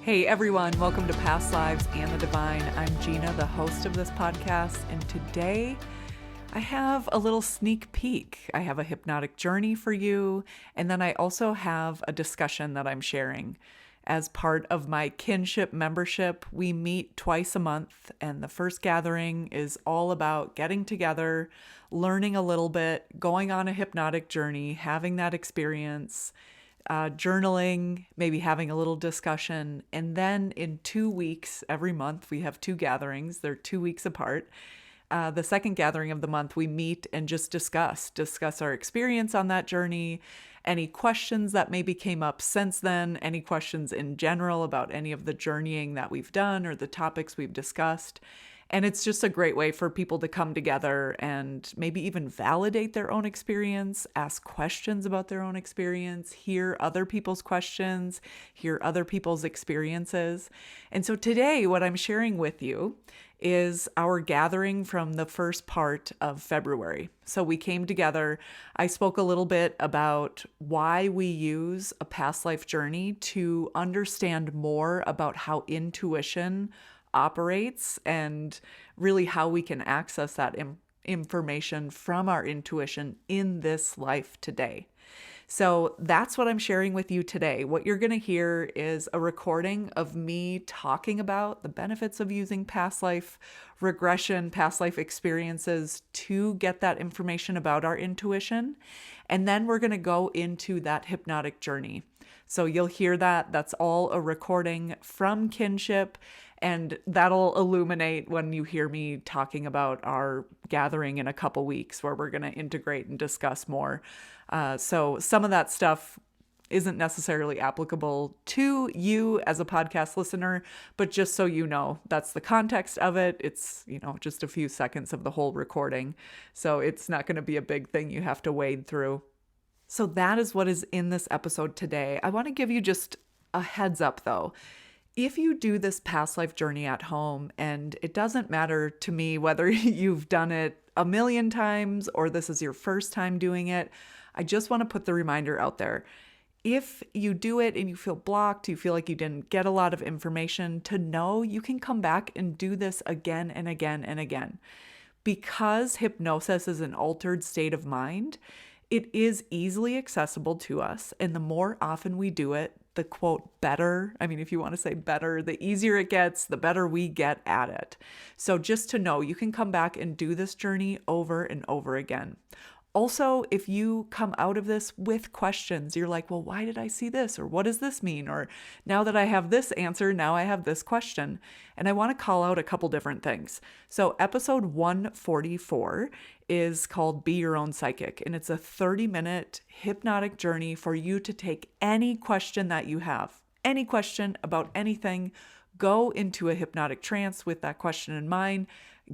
Hey everyone, welcome to Past Lives and the Divine. I'm Gina, the host of this podcast, and today I have a little sneak peek. I have a hypnotic journey for you, and then I also have a discussion that I'm sharing. As part of my kinship membership, we meet twice a month, and the first gathering is all about getting together, learning a little bit, going on a hypnotic journey, having that experience, journaling, maybe having a little discussion. And then in 2 weeks, every month, we have two gatherings. They're 2 weeks apart. The second gathering of the month, we meet and just discuss our experience on that journey, any questions that maybe came up since then, any questions in general about any of the journeying that we've done or the topics we've discussed. And it's just a great way for people to come together and maybe even validate their own experience, ask questions about their own experience, hear other people's questions, hear other people's experiences. And so today, what I'm sharing with you is our gathering from the first part of February. So we came together. I spoke a little bit about why we use a past life journey to understand more about how intuition operates and really how we can access that information from our intuition in this life today. So that's what I'm sharing with you today. What you're going to hear is a recording of me talking about the benefits of using past life regression, past life experiences to get that information about our intuition. And then we're going to go into that hypnotic journey. So you'll hear that. That's all a recording from kinship. And that'll illuminate when you hear me talking about our gathering in a couple weeks where we're going to integrate and discuss more. So some of that stuff isn't necessarily applicable to you as a podcast listener, but just so you know, that's the context of it. It's, just a few seconds of the whole recording. So it's not going to be a big thing you have to wade through. So that is what is in this episode today. I want to give you just a heads up though. If you do this past life journey at home, and it doesn't matter to me whether you've done it a million times or this is your first time doing it, I just want to put the reminder out there. If you do it and you feel blocked, you feel like you didn't get a lot of information, to know you can come back and do this again and again and again. Because hypnosis is an altered state of mind, it is easily accessible to us. And the more often we do it, the quote better, if you want to say better, the easier it gets, the better we get at it. So just to know, you can come back and do this journey over and over again. Also, if you come out of this with questions, you're like, well, why did I see this? Or what does this mean? Or now that I have this answer, now I have this question. And I want to call out a couple different things. So episode 144 is called Be Your Own Psychic. And it's a 30-minute hypnotic journey for you to take any question that you have, any question about anything, go into a hypnotic trance with that question in mind,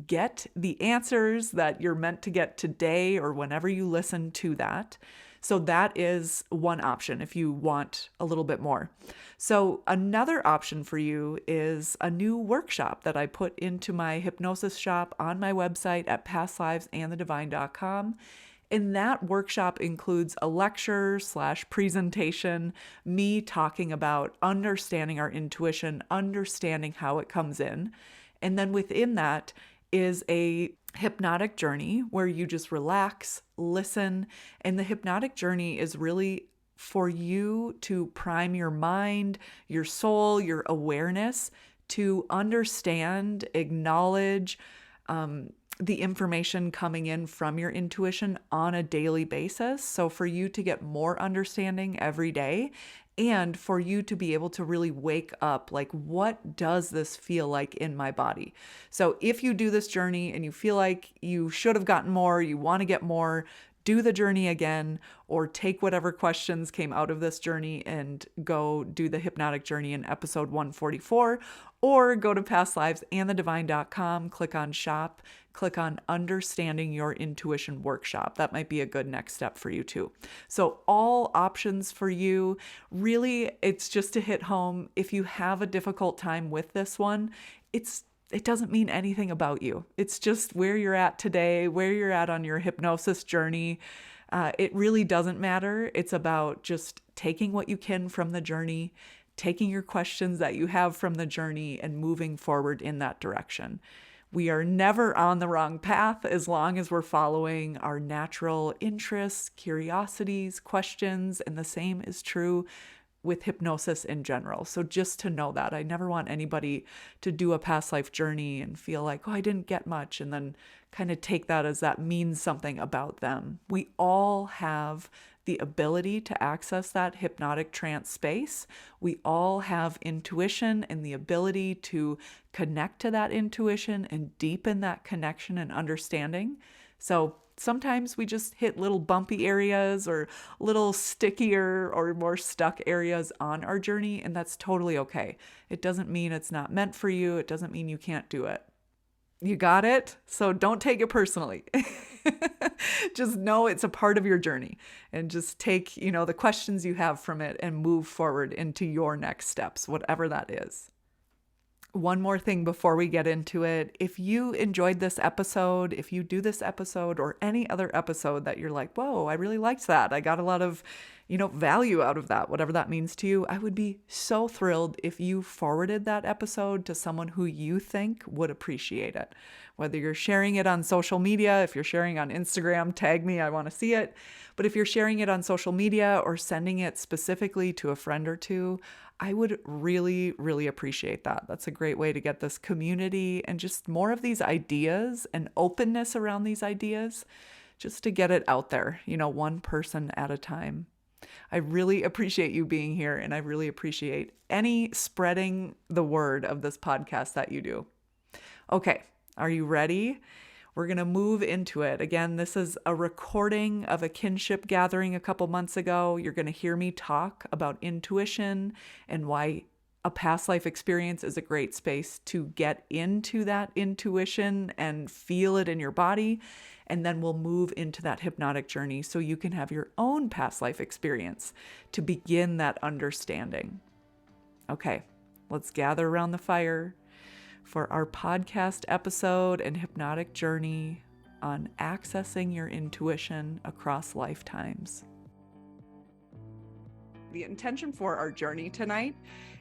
get the answers that you're meant to get today or whenever you listen to that. So that is one option if you want a little bit more. So another option for you is a new workshop that I put into my hypnosis shop on my website at pastlivesandthedivine.com. And that workshop includes a lecture/presentation, me talking about understanding our intuition, understanding how it comes in. And then within that is a hypnotic journey where you just relax, listen, and the hypnotic journey is really for you to prime your mind, your soul, your awareness to understand, acknowledge the information coming in from your intuition on a daily basis. So for you to get more understanding every day and for you to be able to really wake up, like, what does this feel like in my body? So if you do this journey and you feel like you should have gotten more, you want to get more, do the journey again, or take whatever questions came out of this journey and go do the hypnotic journey in episode 144, or go to pastlivesandthedivine.com, click on shop, click on understanding your intuition workshop. That might be a good next step for you too. So all options for you. Really, it's just to hit home. If you have a difficult time with this one, it doesn't mean anything about you. It's just where you're at today, where you're at on your hypnosis journey. It really doesn't matter. It's about just taking what you can from the journey, taking your questions that you have from the journey and moving forward in that direction. We are never on the wrong path as long as we're following our natural interests, curiosities, questions, and the same is true with hypnosis in general. So just to know that, I never want anybody to do a past life journey and feel like, oh, I didn't get much, and then kind of take that as that means something about them. We all have the ability to access that hypnotic trance space. We all have intuition and the ability to connect to that intuition and deepen that connection and understanding. So sometimes we just hit little bumpy areas or little stickier or more stuck areas on our journey, and that's totally okay. It doesn't mean it's not meant for you. It doesn't mean you can't do it. You got it? So don't take it personally. Just know it's a part of your journey, and just take, the questions you have from it and move forward into your next steps, whatever that is. One more thing before we get into it. If you enjoyed this episode, if you do this episode or any other episode that you're like, whoa, I really liked that. I got a lot of, value out of that, whatever that means to you. I would be so thrilled if you forwarded that episode to someone who you think would appreciate it. Whether you're sharing it on social media, if you're sharing on Instagram, tag me, I want to see it. But if you're sharing it on social media or sending it specifically to a friend or two, I would really, really appreciate that. That's a great way to get this community and just more of these ideas and openness around these ideas, just to get it out there, one person at a time. I really appreciate you being here, and I really appreciate any spreading the word of this podcast that you do. Okay, are you ready? We're going to move into it. Again, this is a recording of a kinship gathering a couple months ago. You're going to hear me talk about intuition and why a past life experience is a great space to get into that intuition and feel it in your body. And then we'll move into that hypnotic journey so you can have your own past life experience to begin that understanding. Okay, let's gather around the fire for our podcast episode and hypnotic journey on accessing your intuition across lifetimes. The intention for our journey tonight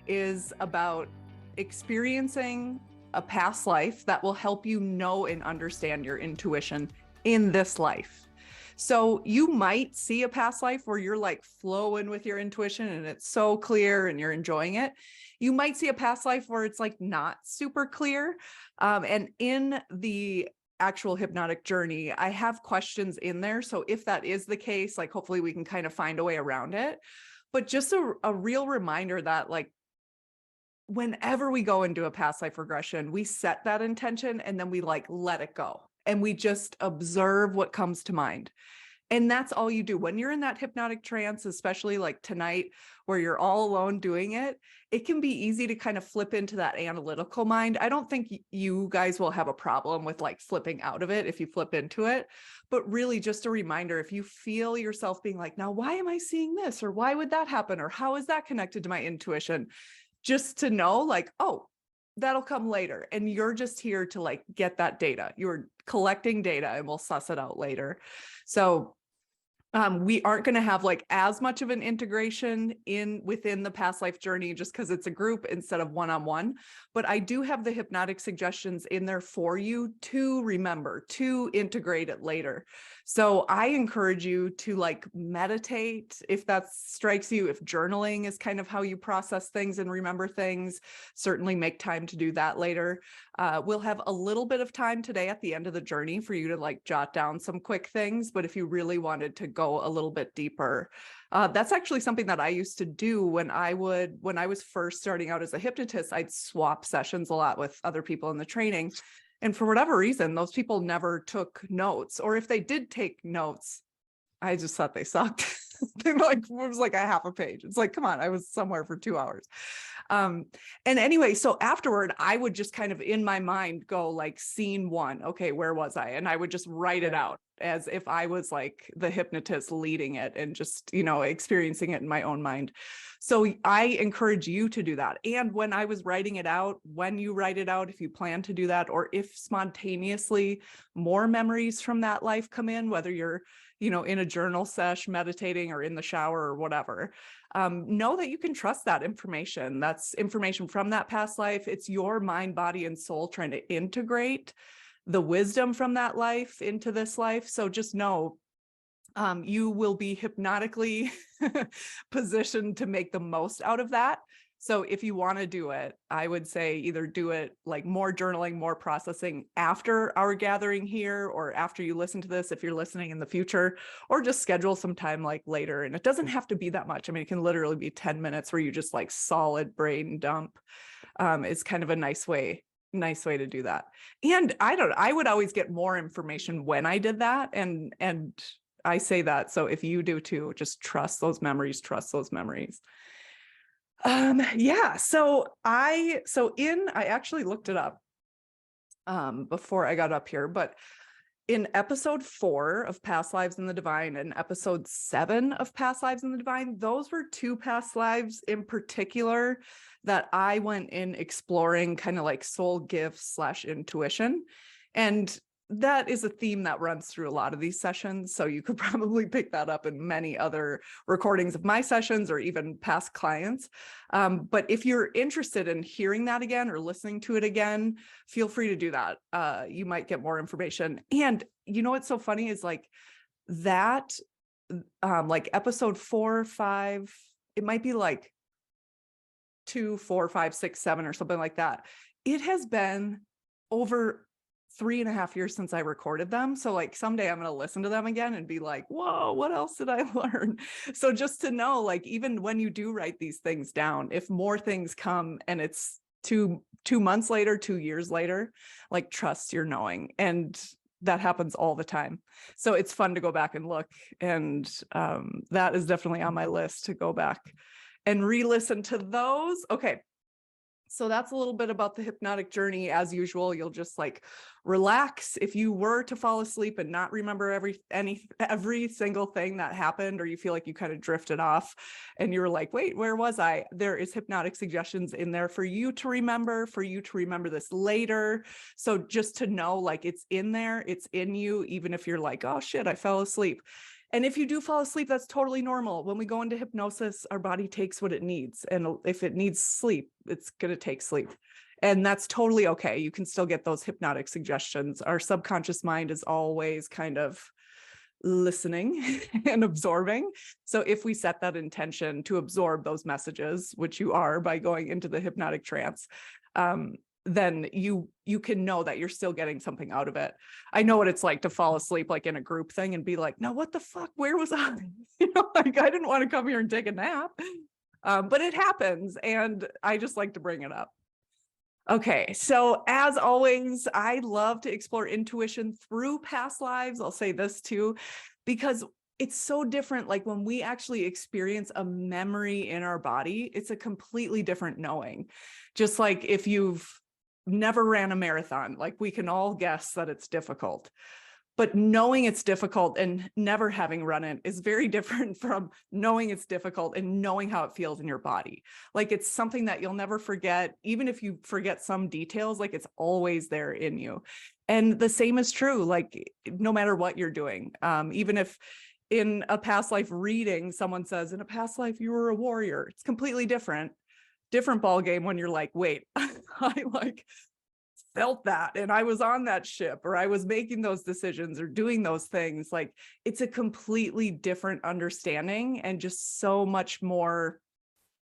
is about experiencing a past life that will help you know and understand your intuition in this life. So you might see a past life where you're like flowing with your intuition and it's so clear and you're enjoying it. You might see a past life where it's like not super clear. And in the actual hypnotic journey, I have questions in there. So if that is the case, like hopefully we can kind of find a way around it. But just a real reminder that like whenever we go into a past life regression, we set that intention and then we like let it go. And we just observe what comes to mind. And that's all you do. When you're in that hypnotic trance, especially like tonight, where you're all alone doing it, it can be easy to kind of flip into that analytical mind. I don't think you guys will have a problem with like flipping out of it if you flip into it. But really just a reminder, if you feel yourself being like, now, why am I seeing this? Or why would that happen? Or how is that connected to my intuition? Just to know like, oh, that'll come later. And you're just here to like get that data. You're collecting data and we'll suss it out later. So we aren't going to have like as much of an integration within the past life journey just because it's a group instead of one-on-one. But I do have the hypnotic suggestions in there for you to remember, to integrate it later. So I encourage you to like meditate if that strikes you, if journaling is kind of how you process things and remember things, certainly make time to do that later. We'll have a little bit of time today at the end of the journey for you to like jot down some quick things. But if you really wanted to go a little bit deeper, that's actually something that I used to do when I was first starting out as a hypnotist. I'd swap sessions a lot with other people in the training. And for whatever reason, those people never took notes, or if they did take notes, I just thought they sucked. It was like a half a page. It's like, come on, I was somewhere for 2 hours. And anyway, so afterward, I would just kind of in my mind go like scene one. Okay, where was I? And I would just write it out as if I was like the hypnotist leading it and just, experiencing it in my own mind. So I encourage you to do that. And when I was writing it out, when you write it out, if you plan to do that, or if spontaneously more memories from that life come in, whether you're in a journal sesh, meditating, or in the shower or whatever, know that you can trust that information. That's information from that past life. It's your mind, body, and soul trying to integrate the wisdom from that life into this life. So just know you will be hypnotically positioned to make the most out of that. So if you want to do it, I would say either do it like more journaling, more processing after our gathering here, or after you listen to this, if you're listening in the future, or just schedule some time like later. And it doesn't have to be that much. I mean, it can literally be 10 minutes where you just like solid brain dump. Is kind of a nice way to do that. And I would always get more information when I did that. And I say that. So if you do too, just trust those memories. Yeah. So I actually looked it up before I got up here, but in episode 4 of Past Lives in the Divine and episode 7 of Past Lives in the Divine, those were 2 past lives in particular that I went in exploring, kind of like soul gifts / intuition. And that is a theme that runs through a lot of these sessions. So you could probably pick that up in many other recordings of my sessions or even past clients. But if you're interested in hearing that again or listening to it again, feel free to do that. You might get more information. And what's so funny is like that, like episode 4, 5, it might be like 2, 4, 5, 6, 7 or something like that. It has been over 3.5 years since I recorded them. So like someday I'm going to listen to them again and be like, whoa, what else did I learn? So just to know, like, even when you do write these things down, if more things come and it's two months later, 2 years later, like trust your knowing. And that happens all the time. So it's fun to go back and look. And that is definitely on my list to go back and re-listen to those. Okay. So that's a little bit about the hypnotic journey. As usual, you'll just like relax. If you were to fall asleep and not remember every single thing that happened, or you feel like you kind of drifted off and you're like, wait, where was I? There is hypnotic suggestions in there for you to remember this later. So just to know, like, it's in there, it's in you, even if you're like, oh shit, I fell asleep. And if you do fall asleep, that's totally normal. When we go into hypnosis, our body takes what it needs. And if it needs sleep, it's going to take sleep. And that's totally okay. You can still get those hypnotic suggestions. Our subconscious mind is always kind of listening and absorbing. So if we set that intention to absorb those messages, which you are by going into the hypnotic trance, then you can know that you're still getting something out of it. I know what it's like to fall asleep like in a group thing and be like, no, what the fuck? Where was I? Like I didn't want to come here and take a nap. But it happens, and I just like to bring it up. Okay, so as always, I love to explore intuition through past lives. I'll say this too, because it's so different. Like when we actually experience a memory in our body, it's a completely different knowing. Just like if you've never ran a marathon, like we can all guess that it's difficult. But knowing it's difficult and never having run it is very different from knowing it's difficult and knowing how it feels in your body. Like it's something that you'll never forget. Even if you forget some details, like it's always there in you. And the same is true, like no matter what you're doing. Even if in a past life reading, someone says, in a past life, you were a warrior. It's completely different ball game when you're like, wait, I like felt that and I was on that ship, or I was making those decisions or doing those things. Like it's a completely different understanding and just so much more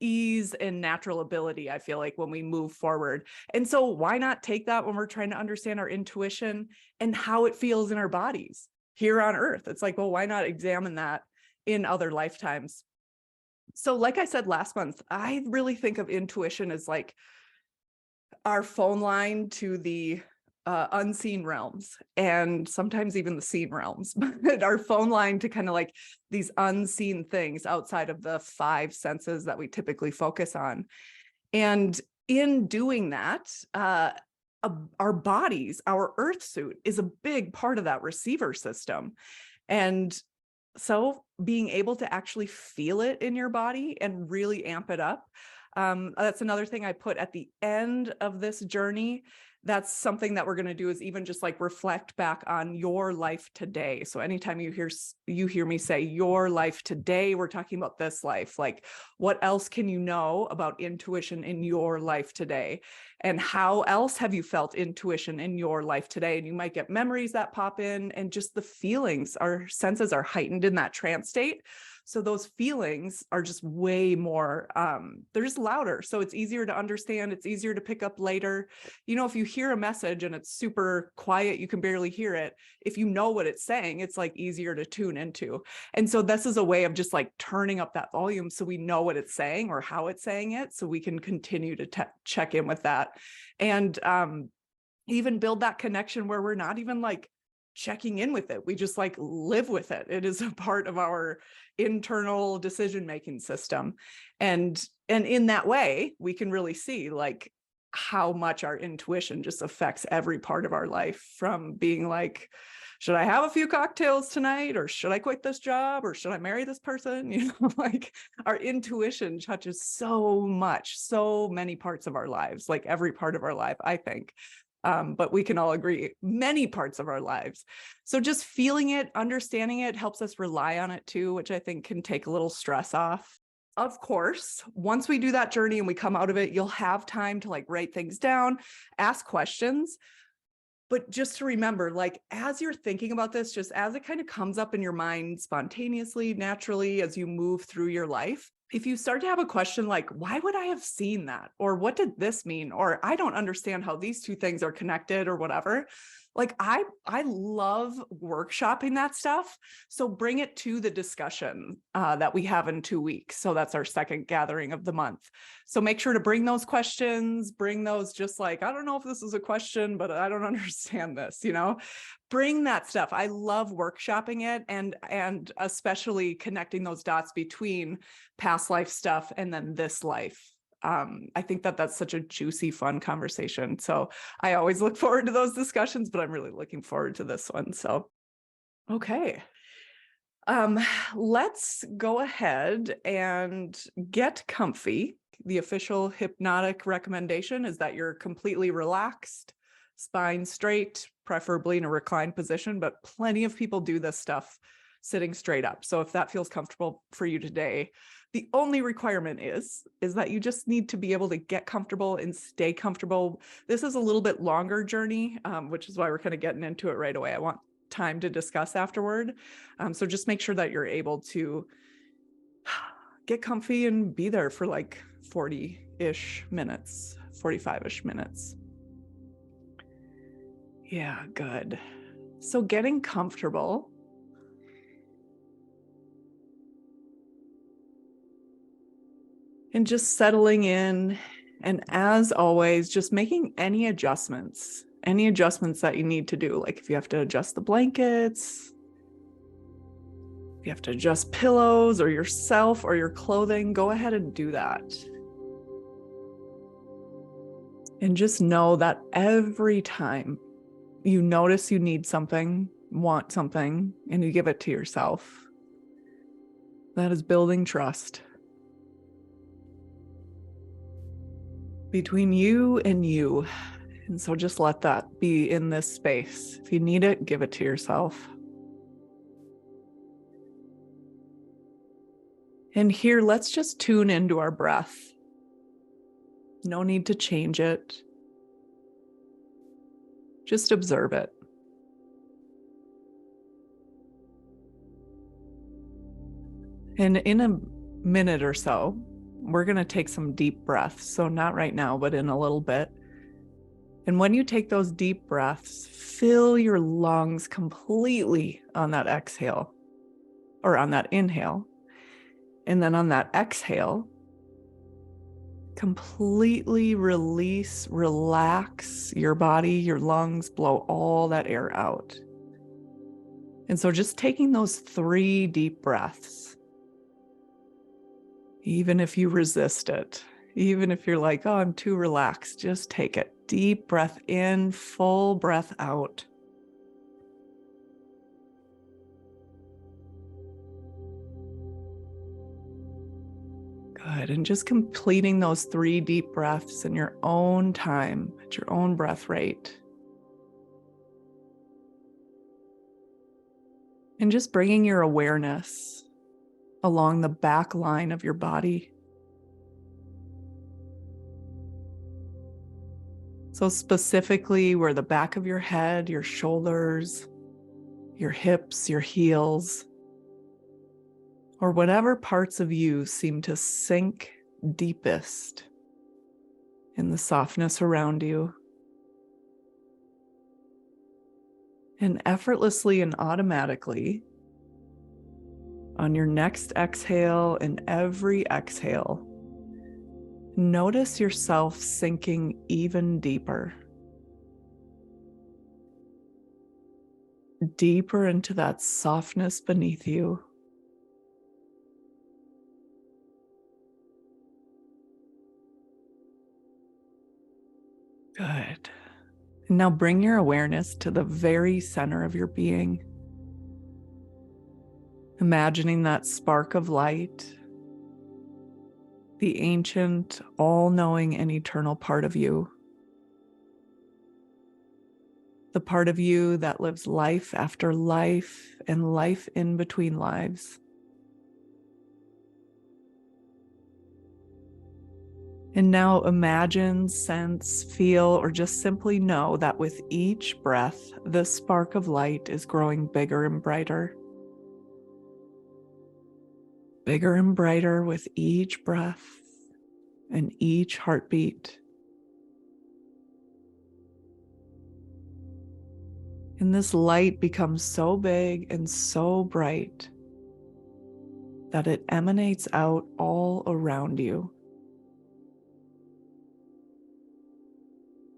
ease and natural ability, I feel like, when we move forward. And so why not take that when we're trying to understand our intuition and how it feels in our bodies here on Earth? It's like, well, why not examine that in other lifetimes? So like I said last month, I really think of intuition as like our phone line to the unseen realms, and sometimes even the seen realms, but our phone line to kind of like these unseen things outside of the 5 senses that we typically focus on. And in doing that, our bodies, our earth suit is a big part of that receiver system. And so being able to actually feel it in your body and really amp it up, That's another thing I put at the end of this journey. That's something that we're going to do, is even just like reflect back on your life today. So anytime you hear me say your life today, we're talking about this life. Like, what else can you know about intuition in your life today? And how else have you felt intuition in your life today? And you might get memories that pop in, and just the feelings, our senses are heightened in that trance state. So those feelings are just way more, they're just louder. So it's easier to understand. It's easier to pick up later. You know, if you hear a message and it's super quiet, you can barely hear it. If you know what it's saying, it's like easier to tune into. And so this is a way of just like turning up that volume so we know what it's saying or how it's saying it, so we can continue to check in with that. And even build that connection where we're not even like checking in with it. We just like live with it. It is a part of our internal decision-making system. And in that way, we can really see like how much our intuition just affects every part of our life, from being like, should I have a few cocktails tonight, or should I quit this job, or should I marry this person? You know, like our intuition touches so much, so many parts of our lives, like every part of our life, I think. But we can all agree, many parts of our lives. So just feeling it, understanding it helps us rely on it too, which I think can take a little stress off. Of course, once we do that journey and we come out of it, you'll have time to like write things down, ask questions. But just to remember, like, as you're thinking about this, just as it kind of comes up in your mind spontaneously, naturally, as you move through your life, if you start to have a question like, why would I have seen that? Or what did this mean? Or I don't understand how these two things are connected, or whatever. Like, I love workshopping that stuff. So bring it to the discussion that we have in 2 weeks. So that's our second gathering of the month. So make sure to bring those questions, bring those just like, I don't know if this is a question, but I don't understand this, you know, bring that stuff. I love workshopping it, and especially connecting those dots between past life stuff and then this life. I think that that's such a juicy, fun conversation. So I always look forward to those discussions, but I'm really looking forward to this one. So, okay. Let's go ahead and get comfy. The official hypnotic recommendation is that you're completely relaxed, spine straight, preferably in a reclined position, but plenty of people do this stuff sitting straight up. So if that feels comfortable for you today, the only requirement is that you just need to be able to get comfortable and stay comfortable. This is a little bit longer journey, which is why we're kind of getting into it right away. I want time to discuss afterward. So just make sure that you're able to get comfy and be there for like 40-ish minutes, 45-ish minutes. Yeah, good. So getting comfortable. And just settling in. And as always, just making any adjustments that you need to do. Like if you have to adjust the blankets, if you have to adjust pillows or yourself or your clothing, go ahead and do that. And just know that every time you notice you need something, want something, and you give it to yourself, that is building trust between you and you. And so just let that be in this space. If you need it, give it to yourself. And here, let's just tune into our breath. No need to change it. Just observe it. And in a minute or so, we're going to take some deep breaths. So not right now, but in a little bit. And when you take those deep breaths, fill your lungs completely on that exhale, or on that inhale. And then on that exhale, completely release, relax your body, your lungs, blow all that air out. And so just taking those 3 deep breaths, even if you resist it, even if you're like, oh, I'm too relaxed, just take it. Deep breath in, full breath out. Good. And just completing those 3 deep breaths in your own time, at your own breath rate. And just bringing your awareness along the back line of your body. So specifically where the back of your head, your shoulders, your hips, your heels, or whatever parts of you seem to sink deepest in the softness around you. And effortlessly and automatically, on your next exhale and every exhale, notice yourself sinking even deeper. Deeper into that softness beneath you. Good. And now bring your awareness to the very center of your being. Imagining that spark of light, the ancient, all-knowing and eternal part of you. The part of you that lives life after life and life in between lives. And now imagine, sense, feel, or just simply know that with each breath, this spark of light is growing bigger and brighter. Bigger and brighter with each breath and each heartbeat. And this light becomes so big and so bright that it emanates out all around you.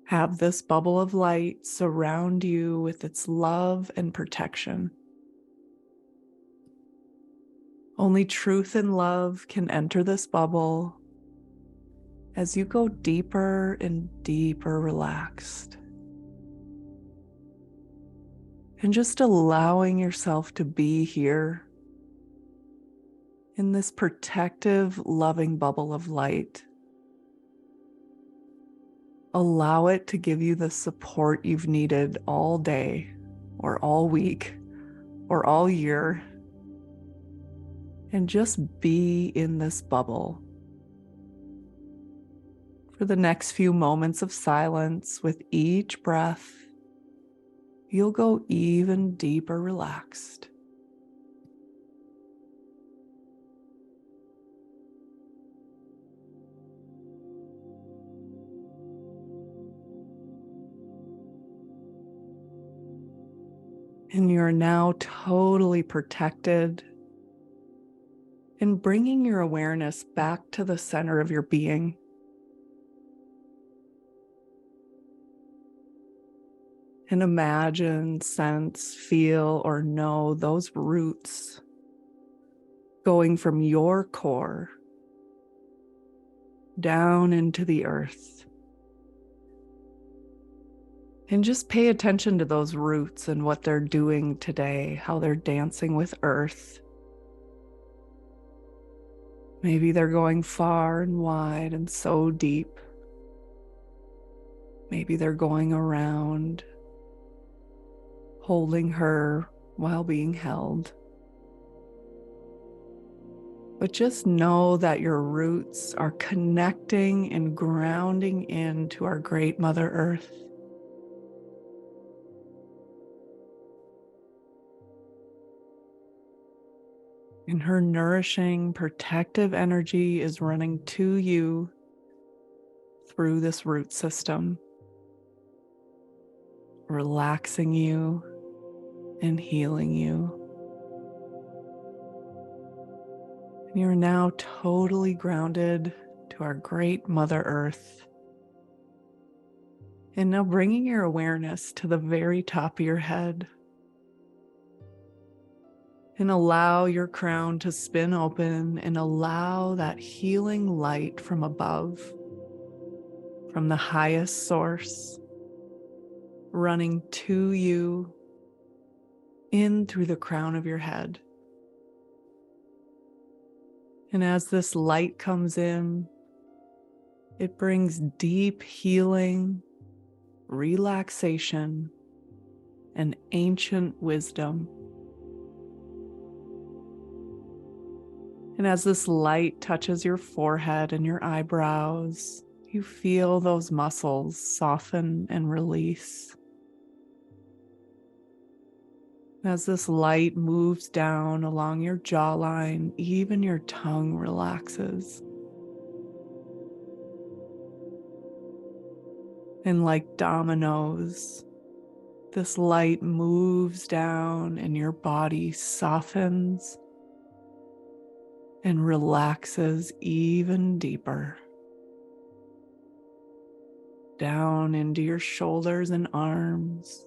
Have this bubble of light surround you with its love and protection. Only truth and love can enter this bubble as you go deeper and deeper relaxed. And just allowing yourself to be here in this protective, loving bubble of light. Allow it to give you the support you've needed all day, or all week, or all year. And just be in this bubble for the next few moments of silence. With each breath, you'll go even deeper relaxed. And you're now totally protected. And bringing your awareness back to the center of your being. And imagine, sense, feel, or know those roots going from your core down into the earth. And just pay attention to those roots and what they're doing today, how they're dancing with earth. Maybe they're going far and wide and so deep. Maybe they're going around, holding her while being held. But just know that your roots are connecting and grounding into our great Mother Earth. And her nourishing, protective energy is running to you through this root system, relaxing you and healing you. And you're now totally grounded to our great Mother Earth. And now bringing your awareness to the very top of your head. And allow your crown to spin open and allow that healing light from above, from the highest source, running to you in through the crown of your head. And as this light comes in, it brings deep healing, relaxation, and ancient wisdom. And as this light touches your forehead and your eyebrows, you feel those muscles soften and release. As this light moves down along your jawline, even your tongue relaxes. And like dominoes, this light moves down and your body softens and relaxes even deeper. Down into your shoulders and arms,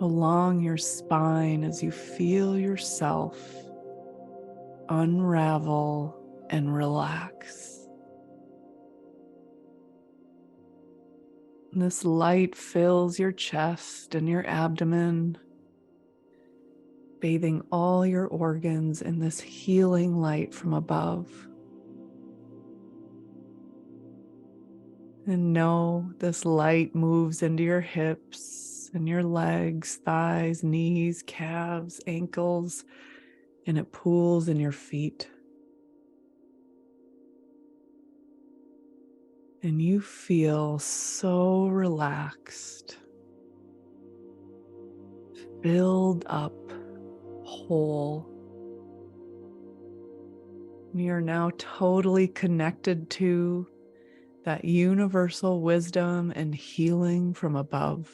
along your spine as you feel yourself unravel and relax. And this light fills your chest and your abdomen, bathing all your organs in this healing light from above. And know this light moves into your hips and your legs, thighs, knees, calves, ankles, and it pools in your feet. And you feel so relaxed, filled up, whole. You're now totally connected to that universal wisdom and healing from above.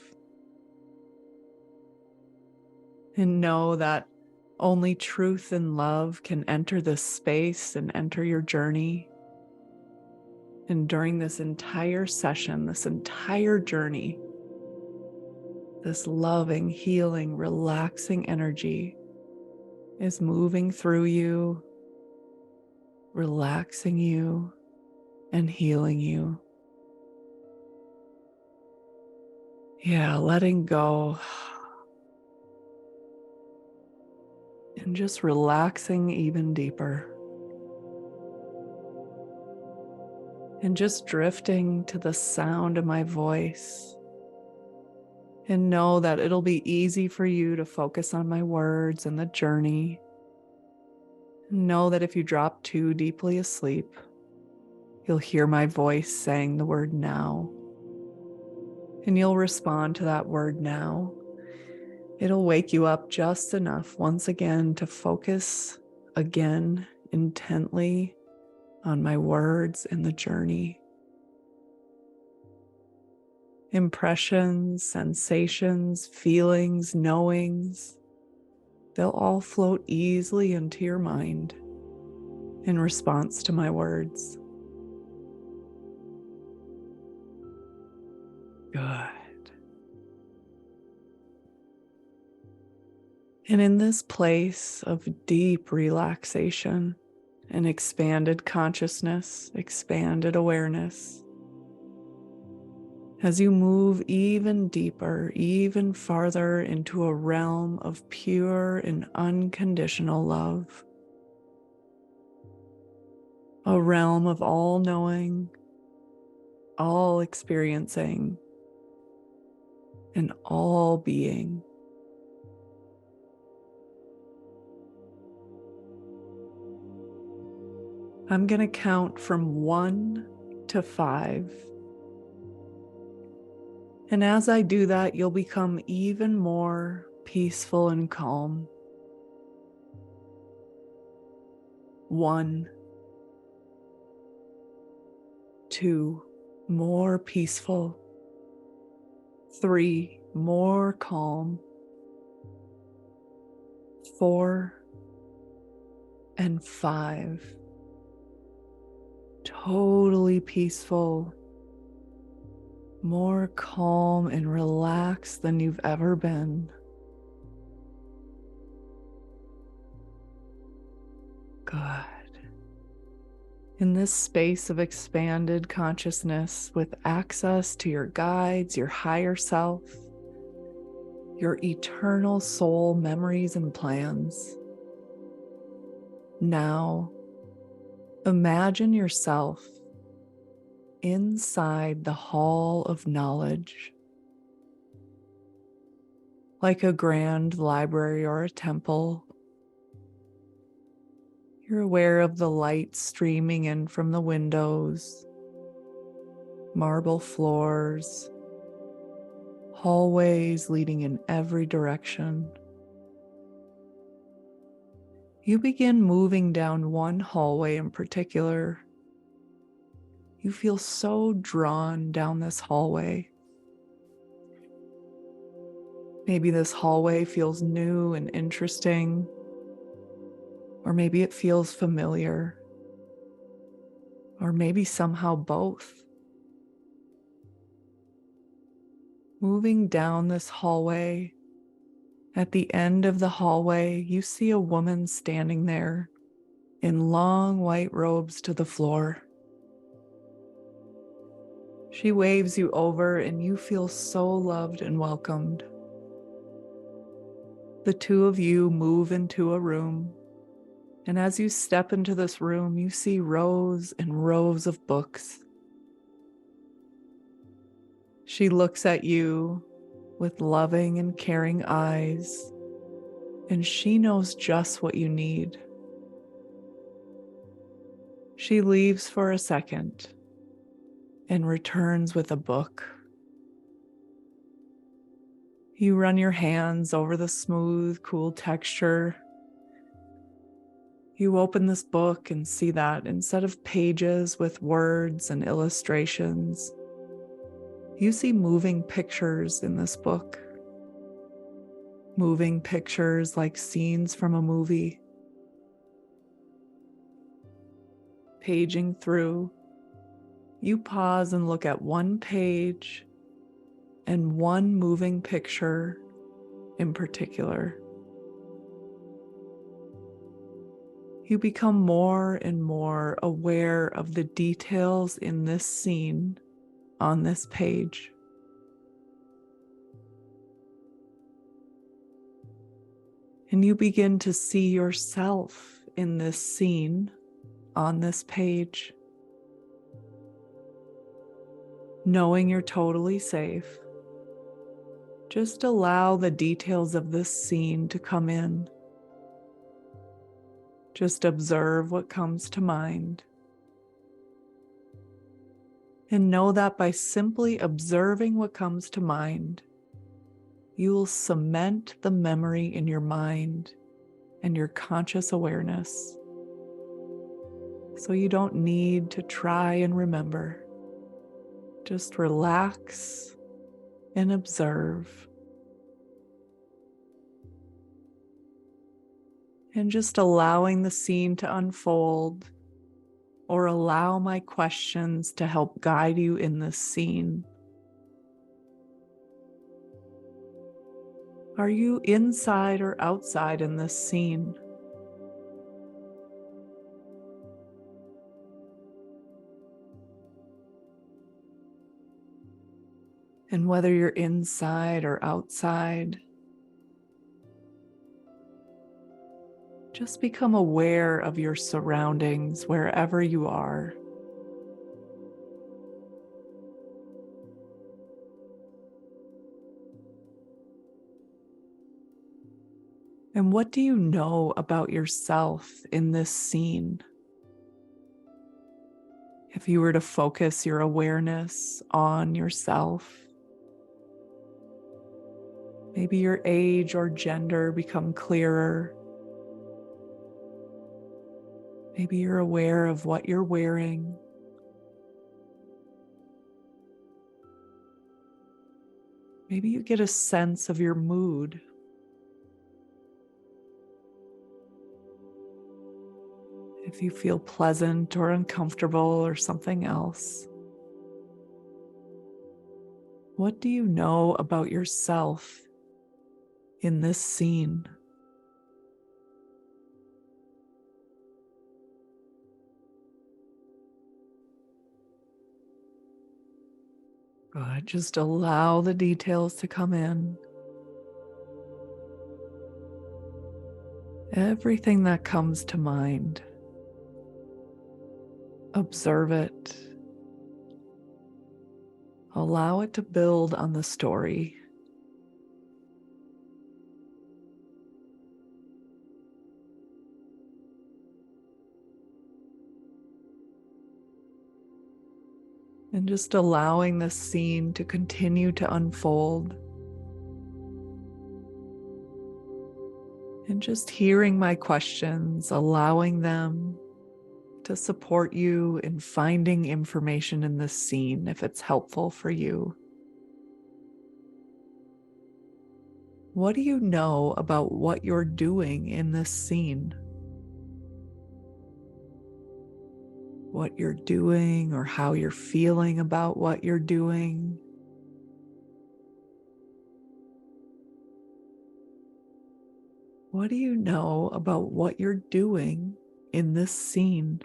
And know that only truth and love can enter this space and enter your journey. And during this entire session, this entire journey, this loving, healing, relaxing energy is moving through you, relaxing you, and healing you. Yeah, letting go and just relaxing even deeper. And just drifting to the sound of my voice. And know that it'll be easy for you to focus on my words and the journey. Know that if you drop too deeply asleep, you'll hear my voice saying the word now. And you'll respond to that word now. It'll wake you up just enough once again to focus again intently on my words and the journey. Impressions, sensations, feelings, knowings, they'll all float easily into your mind in response to my words. Good. And in this place of deep relaxation and expanded consciousness, expanded awareness, as you move even deeper, even farther into a realm of pure and unconditional love, a realm of all knowing, all experiencing, and all being. I'm going to count from 1 to 5. And as I do that, you'll become even more peaceful and calm. 1, 2, more peaceful. 3, more calm. 4, and 5. Totally peaceful, more calm and relaxed than you've ever been. Good. In this space of expanded consciousness with access to your guides, your higher self, your eternal soul memories and plans, Now, imagine yourself inside the hall of knowledge, like a grand library or a temple. You're aware of the light streaming in from the windows, marble floors, hallways leading in every direction. You begin moving down one hallway in particular. You feel so drawn down this hallway. Maybe this hallway feels new and interesting, or maybe it feels familiar, or maybe somehow both. Moving down this hallway, at the end of the hallway, you see a woman standing there in long white robes to the floor. She waves you over and you feel so loved and welcomed. The two of you move into a room, and as you step into this room, you see rows and rows of books. She looks at you with loving and caring eyes, and she knows just what you need. She leaves for a second and returns with a book. You run your hands over the smooth, cool texture. You open this book and see that instead of pages with words and illustrations, you see moving pictures in this book. Moving pictures like scenes from a movie. Paging through, you pause and look at one page and one moving picture in particular. You become more and more aware of the details in this scene on this page. And you begin to see yourself in this scene on this page. Knowing you're totally safe, just allow the details of this scene to come in. Just observe what comes to mind. And know that by simply observing what comes to mind, you will cement the memory in your mind and your conscious awareness. So you don't need to try and remember. Just relax and observe. And just allowing the scene to unfold, or allow my questions to help guide you in this scene. Are you inside or outside in this scene? And whether you're inside or outside, just become aware of your surroundings wherever you are. And what do you know about yourself in this scene? If you were to focus your awareness on yourself, maybe your age or gender become clearer. Maybe you're aware of what you're wearing. Maybe you get a sense of your mood. If you feel pleasant or uncomfortable or something else. What do you know about yourself in this scene? Good. Just allow the details to come in. Everything that comes to mind, observe it. Allow it to build on the story. And just allowing this scene to continue to unfold. And just hearing my questions, allowing them to support you in finding information in this scene if it's helpful for you. What do you know about what you're doing in this scene? What you're doing or how you're feeling about what you're doing? What do you know about what you're doing in this scene?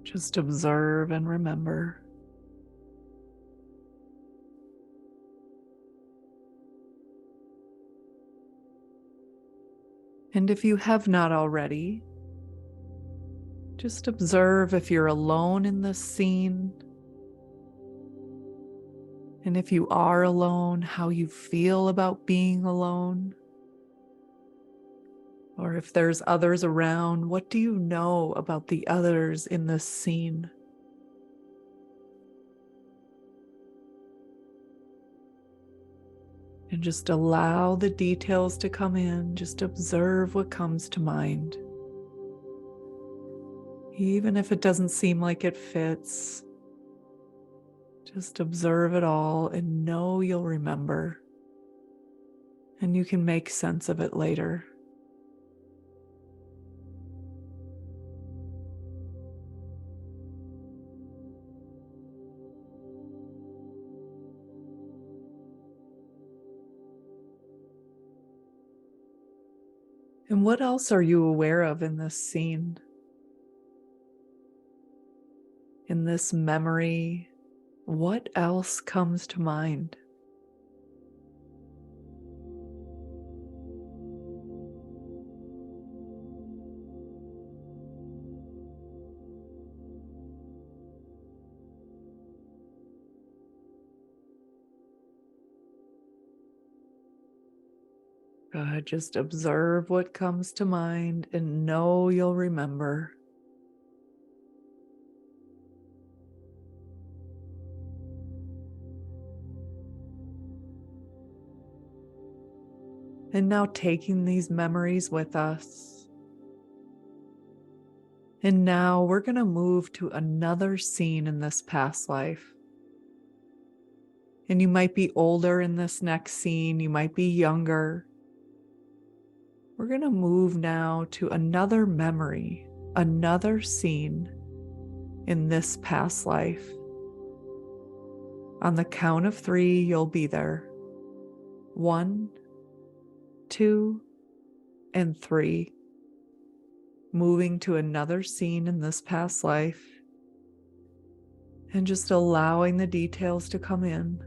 Just observe and remember. And if you have not already, just observe if you're alone in this scene. And if you are alone, how you feel about being alone. Or if there's others around, what do you know about the others in this scene? And just allow the details to come in. Just observe what comes to mind. Even if it doesn't seem like it fits, just observe it all and know you'll remember. And you can make sense of it later. And what else are you aware of in this scene? In this memory, what else comes to mind? Good. Just observe what comes to mind and know you'll remember. And now taking these memories with us. And now we're going to move to another scene in this past life. And you might be older in this next scene, you might be younger. We're going to move now to another memory, another scene in this past life. On the count of 3, you'll be there. 1, 2, and 3. Moving to another scene in this past life. And just allowing the details to come in.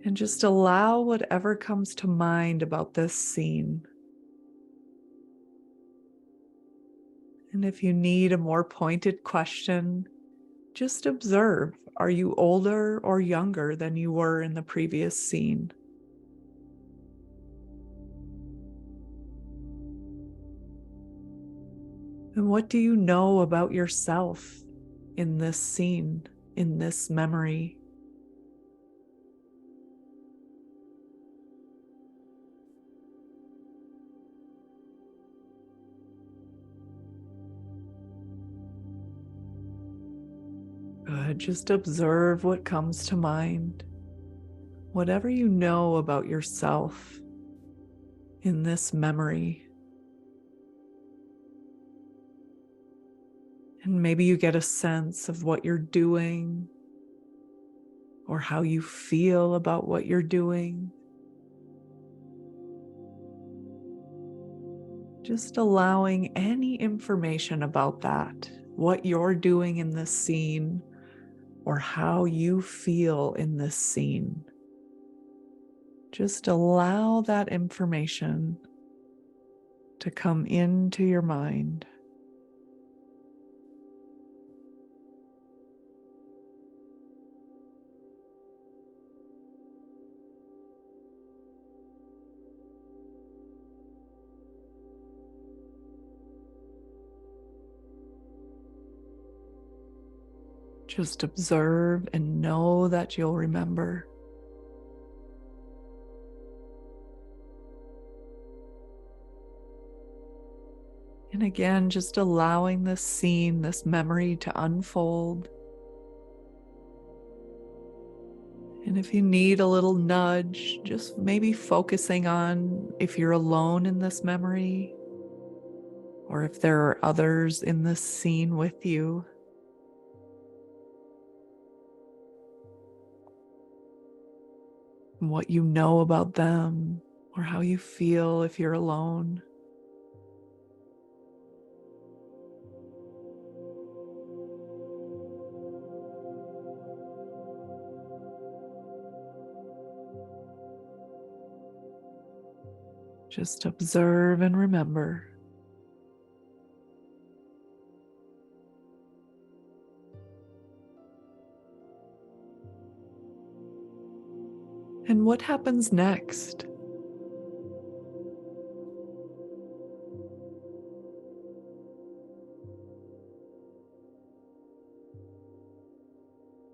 And just allow whatever comes to mind about this scene. And if you need a more pointed question, just observe. Are you older or younger than you were in the previous scene? And what do you know about yourself in this scene, in this memory? Good. Just observe what comes to mind. Whatever you know about yourself in this memory. And maybe you get a sense of what you're doing or how you feel about what you're doing. Just allowing any information about that, what you're doing in this scene, or how you feel in this scene. Just allow that information to come into your mind. Just observe and know that you'll remember. And again, just allowing this scene, this memory to unfold. And if you need a little nudge, just maybe focusing on if you're alone in this memory, or if there are others in this scene with you. What you know about them, or how you feel if you're alone. Just observe and remember. And what happens next?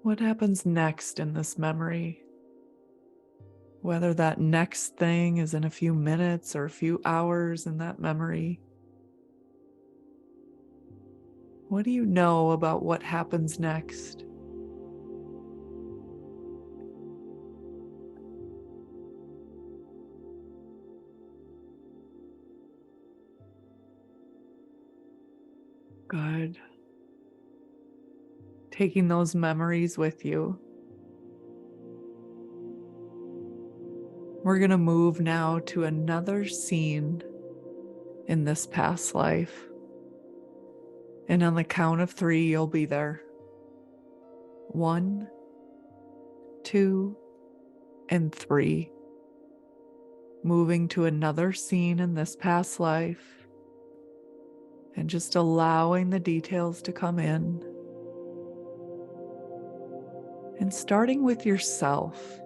What happens next in this memory? Whether that next thing is in a few minutes or a few hours in that memory. What do you know about what happens next? Good. Taking those memories with you. We're going to move now to another scene in this past life. And on the count of 3, you'll be there. 1, 2, and 3. Moving to another scene in this past life. And just allowing the details to come in. And starting with yourself.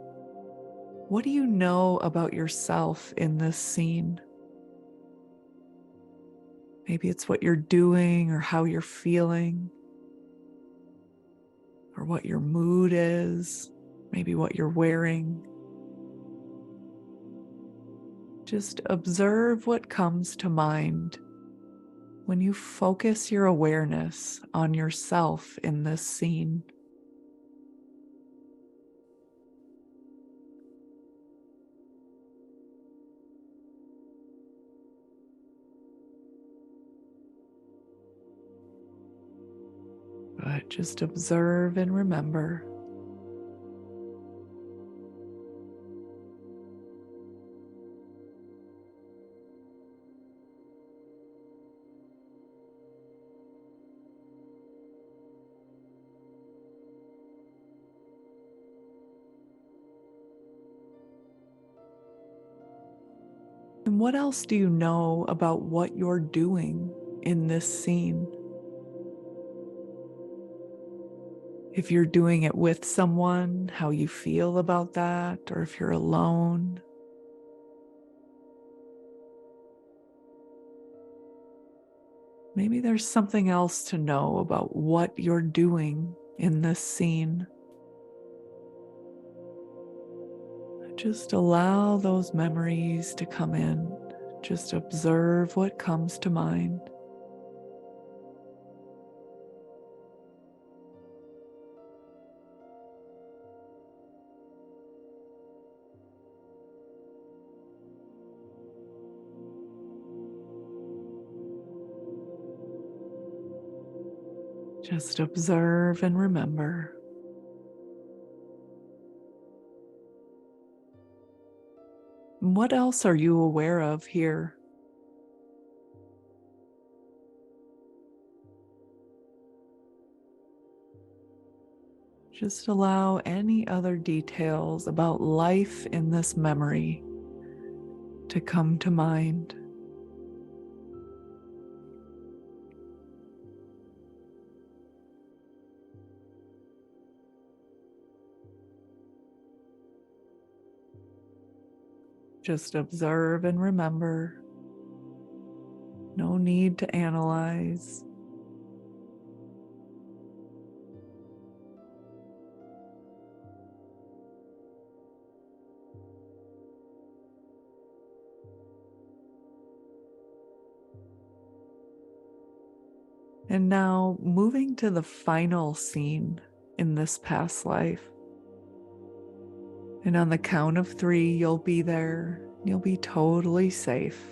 What do you know about yourself in this scene? Maybe it's what you're doing or how you're feeling, or what your mood is, maybe what you're wearing. Just observe what comes to mind when you focus your awareness on yourself in this scene. But just observe and remember. And what else do you know about what you're doing in this scene? If you're doing it with someone, how you feel about that, or if you're alone. Maybe there's something else to know about what you're doing in this scene. Just allow those memories to come in. Just observe what comes to mind. Just observe and remember. What else are you aware of here? Just allow any other details about life in this memory to come to mind. Just observe and remember. No need to analyze. And now moving to the final scene in this past life. And on the count of 3, you'll be there. You'll be totally safe.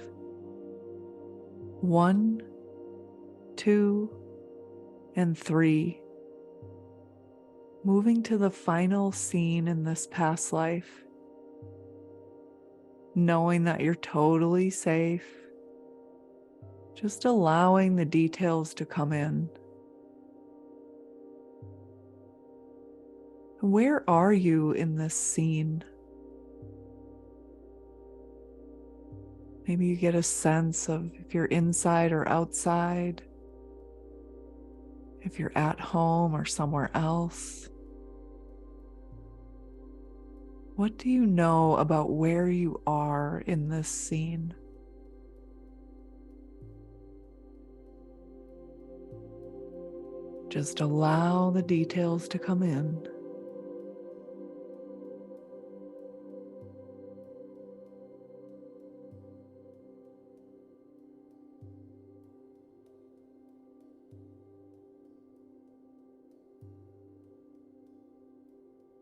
1, 2, and 3. Moving to the final scene in this past life. Knowing that you're totally safe. Just allowing the details to come in. Where are you in this scene? Maybe you get a sense of if you're inside or outside, if you're at home or somewhere else. What do you know about where you are in this scene? Just allow the details to come in.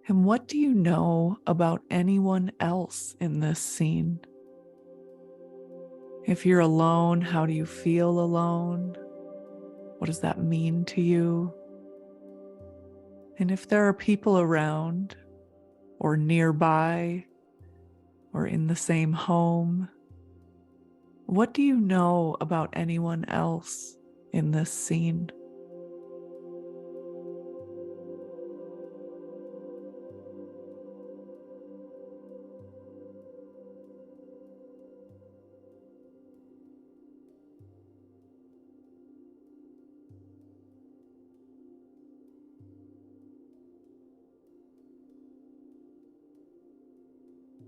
And what do you know about anyone else in this scene? If you're alone, how do you feel alone? What does that mean to you? And if there are people around, or nearby, or in the same home, what do you know about anyone else in this scene?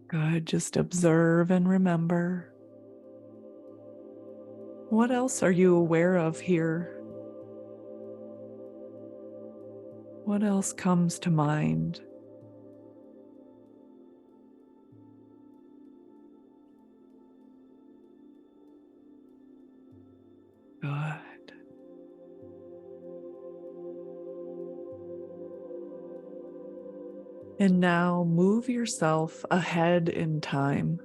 Good, just observe and remember. What else are you aware of here? What else comes to mind? Good. And now move yourself ahead in time,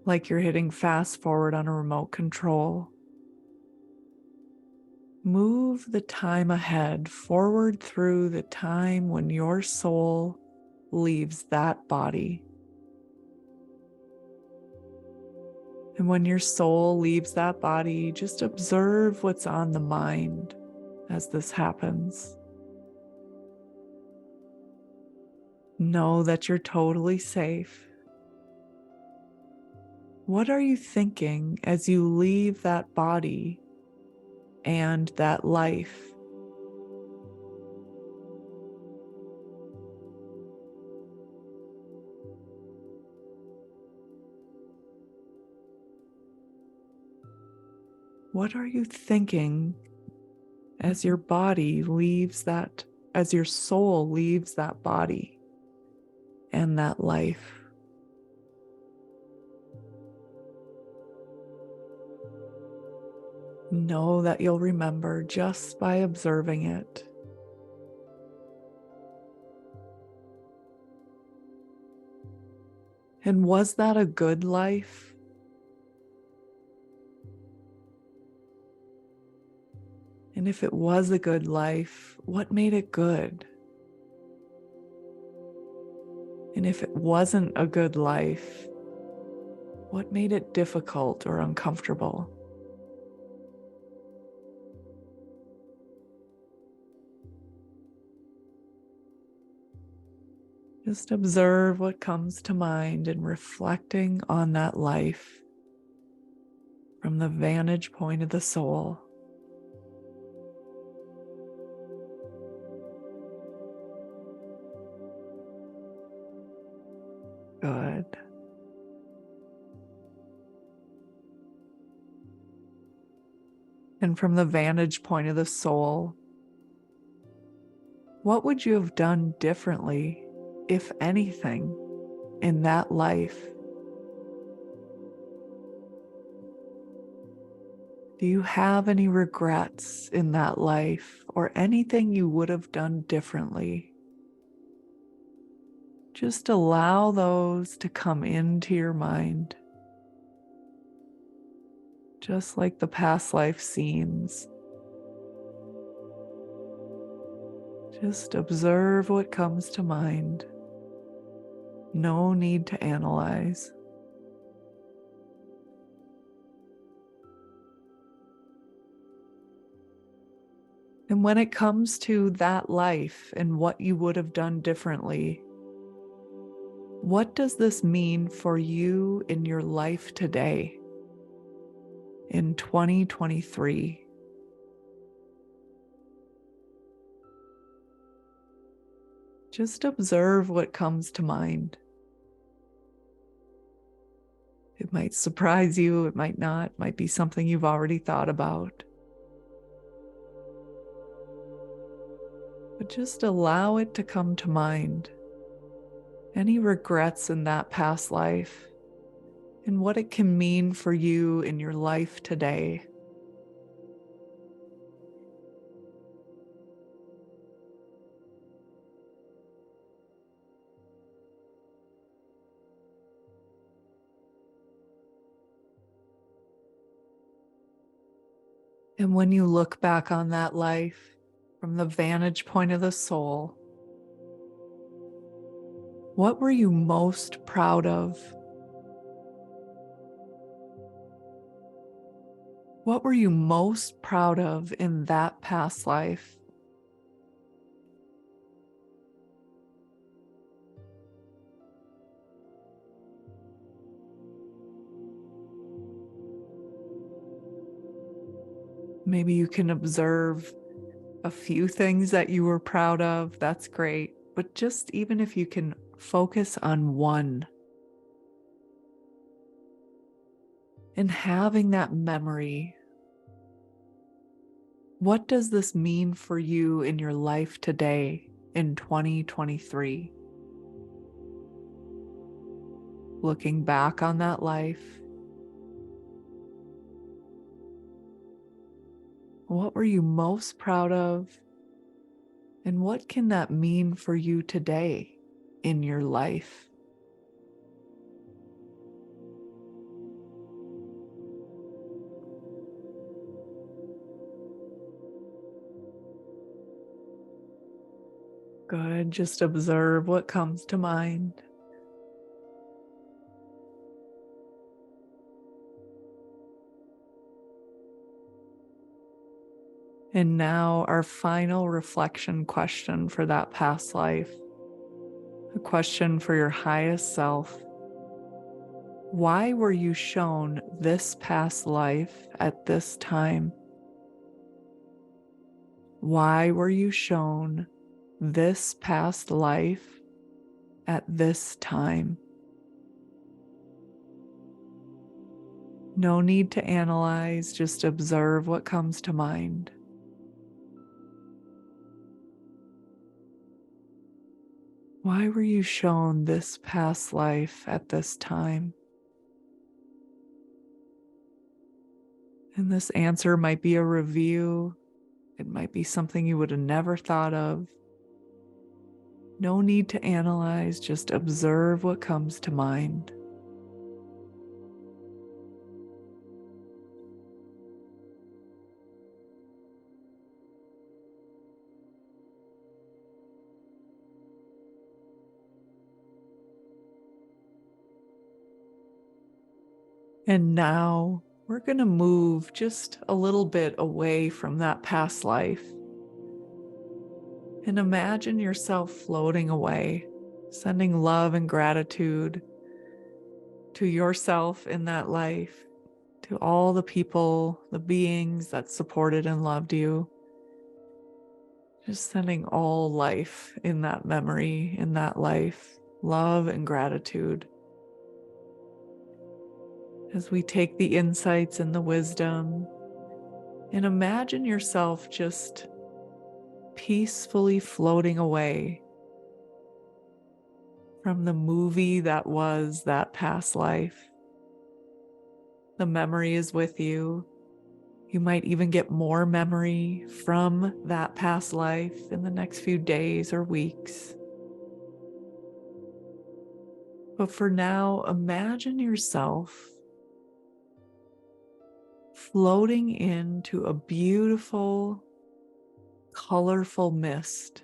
like you're hitting fast forward on a remote control. Move the time ahead forward through the time when your soul leaves that body. And when your soul leaves that body, just observe what's on the mind as this happens. Know that you're totally safe. What are you thinking as you leave that body and that life? What are you thinking as your body leaves that, as your soul leaves that body and that life? Know that you'll remember just by observing it. And was that a good life? And if it was a good life, what made it good? And if it wasn't a good life, what made it difficult or uncomfortable? Just observe what comes to mind and reflecting on that life from the vantage point of the soul. Good. And from the vantage point of the soul, what would you have done differently, if anything, in that life? Do you have any regrets in that life or anything you would have done differently? Just allow those to come into your mind, just like the past life scenes. Just observe what comes to mind. No need to analyze. And when it comes to that life and what you would have done differently, what does this mean for you in your life today, in 2023? Just observe what comes to mind. It might surprise you, it might not, it might be something you've already thought about. But just allow it to come to mind. Any regrets in that past life and what it can mean for you in your life today. And when you look back on that life from the vantage point of the soul, what were you most proud of? What were you most proud of in that past life? Maybe you can observe a few things that you were proud of. That's great. But just even if you can focus on one and having that memory, what does this mean for you in your life today in 2023? Looking back on that life, what were you most proud of? And what can that mean for you today in your life? Good. Just observe what comes to mind. And now our final reflection question for that past life, a question for your highest self. Why were you shown this past life at this time? Why were you shown this past life at this time? No need to analyze, just observe what comes to mind. Why were you shown this past life at this time? And this answer might be a review. It might be something you would have never thought of. No need to analyze, just observe what comes to mind. And now we're going to move just a little bit away from that past life. And imagine yourself floating away. sending love and gratitude to yourself in that life, to all the people, the beings that supported and loved you. Just sending all life in that memory, in that life, love and gratitude. As we take the insights and the wisdom, and imagine yourself just peacefully floating away from the movie that was that past life. The memory is with you. You might even get more memory from that past life in the next few days or weeks. But for now, imagine yourself floating into a beautiful, colorful mist.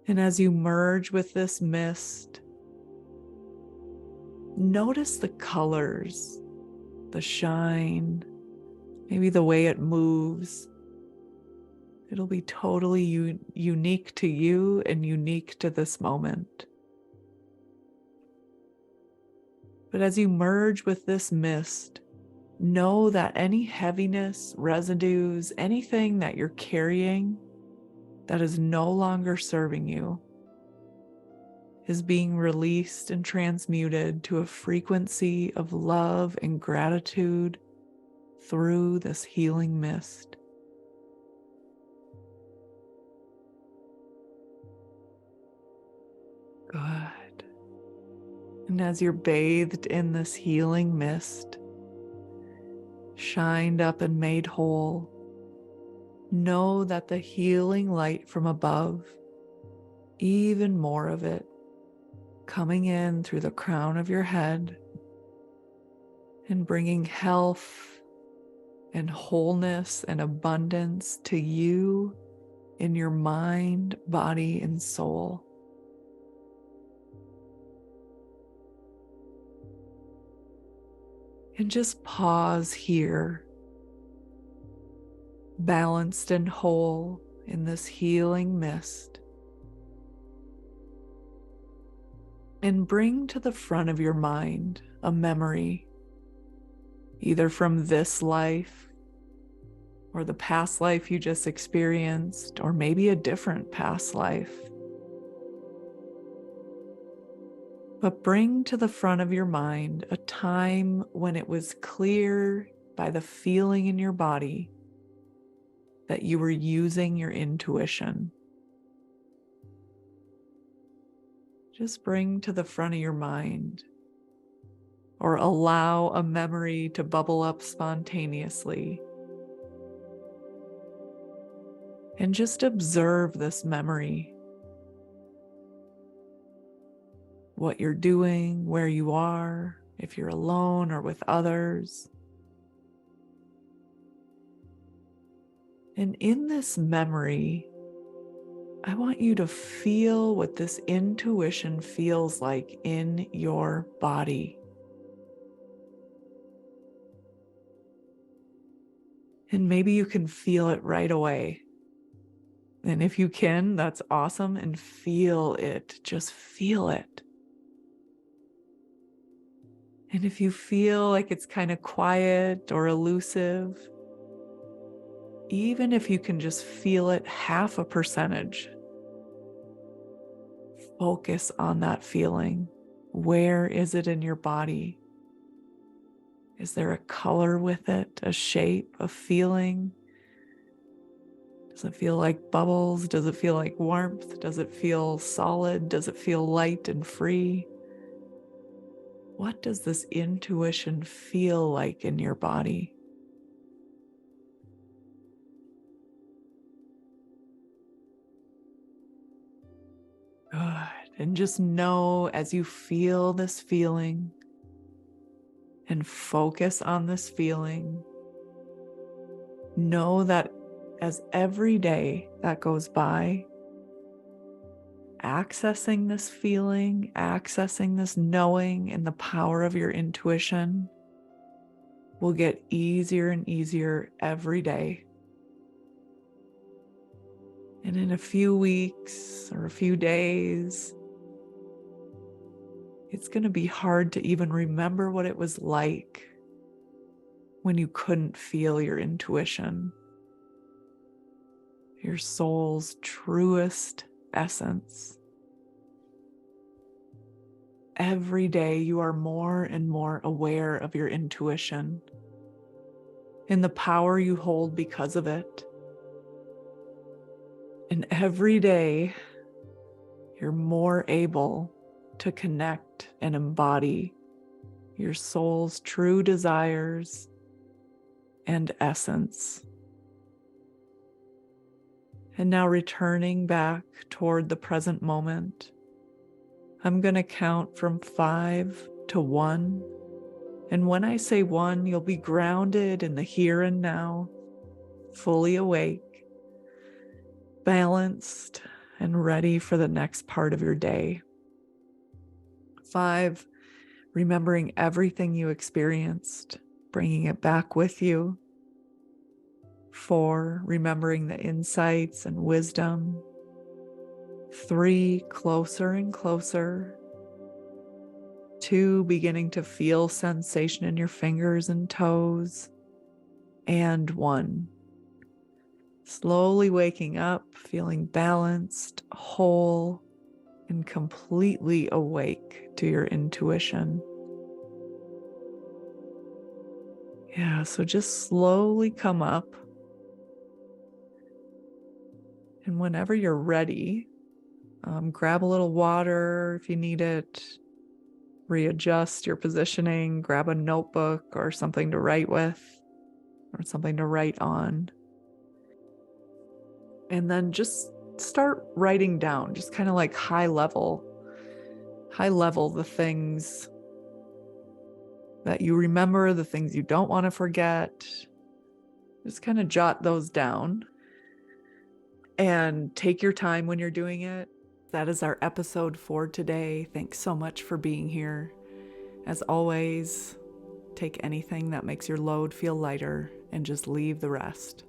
And as you merge with this mist, notice the colors, the shine, maybe the way it moves. It'll be totally unique to you and unique to this moment. But as you merge with this mist, know that any heaviness, residues, anything that you're carrying that is no longer serving you is being released and transmuted to a frequency of love and gratitude through this healing mist. Good. And as you're bathed in this healing mist, shined up and made whole, know that the healing light from above, even more of it, coming in through the crown of your head and bringing health and wholeness and abundance to you in your mind, body, and soul. And just pause here, balanced and whole in this healing mist. And bring to the front of your mind a memory, either from this life or the past life you just experienced, or maybe a different past life. But bring to the front of your mind a time when it was clear by the feeling in your body that you were using your intuition. Just bring to the front of your mind, or allow a memory to bubble up spontaneously. And just observe this memory. What you're doing, where you are, if you're alone or with others. And in this memory, I want you to feel what this intuition feels like in your body. And maybe you can feel it right away. And if you can, that's awesome. And feel it, just feel it. And if you feel like it's kind of quiet or elusive, even if you can just feel it 0.5%, focus on that feeling. Where is it in your body? Is there a color with it, a shape, a feeling? Does it feel like bubbles? Does it feel like warmth? Does it feel solid? Does it feel light and free? What does this intuition feel like in your body? Good. And just know as you feel this feeling and focus on this feeling, know that as every day that goes by, accessing this feeling, accessing this knowing and the power of your intuition will get easier and easier every day. And in a few weeks or a few days, it's going to be hard to even remember what it was like when you couldn't feel your intuition, your soul's truest essence. Every day you are more and more aware of your intuition and the power you hold because of it. And every day you're more able to connect and embody your soul's true desires and essence. And now returning back toward the present moment, I'm going to count from 5 to 1. And when I say 1, you'll be grounded in the here and now, fully awake, balanced, and ready for the next part of your day. 5, remembering everything you experienced, bringing it back with you. 4, remembering the insights and wisdom. 3, closer and closer. 2, beginning to feel sensation in your fingers and toes. And 1, slowly waking up, feeling balanced, whole, and completely awake to your intuition. Yeah, so just slowly come up. And whenever you're ready, grab a little water if you need it, readjust your positioning, grab a notebook or something to write with, or something to write on. And then just start writing down, just kind of like high level, the things that you remember, the things you don't want to forget. Just kind of jot those down and take your time when you're doing it. That is our episode for today. Thanks so much for being here. As always, take anything that makes your load feel lighter and just leave the rest.